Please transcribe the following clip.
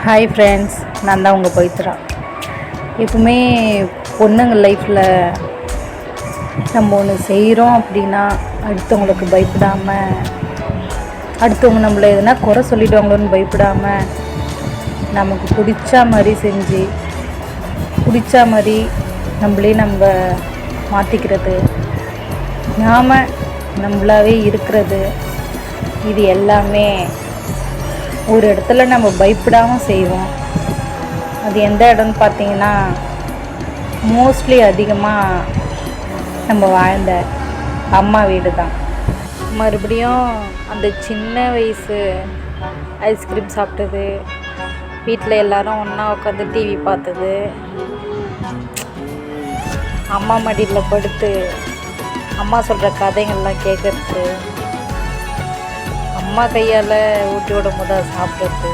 Hi friends, நான் தான் உங்கள் பவித்ரா. எப்பவுமே பொண்ணுங்க லைஃப்பில் நம்ம ஒன்று செய்கிறோம் அப்படின்னா அடுத்தவங்களுக்கு பயப்படாமல், அடுத்தவங்க நம்மளை எதுனா குறை சொல்லிவிடுவாங்களோன்னு பயப்படாமல், நமக்கு பிடிச்ச மாதிரி செஞ்சு பிடிச்ச மாதிரி நம்ம மாற்றிக்கிறது, நாம் நம்மளாவே இருக்கிறது, இது எல்லாமே ஒரு இடத்துல நம்ம பயப்படாமல் செய்வோம். அது எந்த இடம்னு பார்த்தீங்கன்னா, மோஸ்ட்லி அதிகமாக நம்ம வாழ்ந்த அம்மா வீடு தான். மறுபடியும் அந்த சின்ன வயசு ஐஸ்கிரீம் சாப்பிட்டது, வீட்டில் எல்லோரும் ஒன்றா உட்காந்து டிவி பார்த்தது, அம்மா மடியில் படுத்து அம்மா சொல்கிற கதைகள்லாம் கேட்குறது, அம்மா கையால் ஊட்டி விடும் போது அதை சாப்பிட்றது,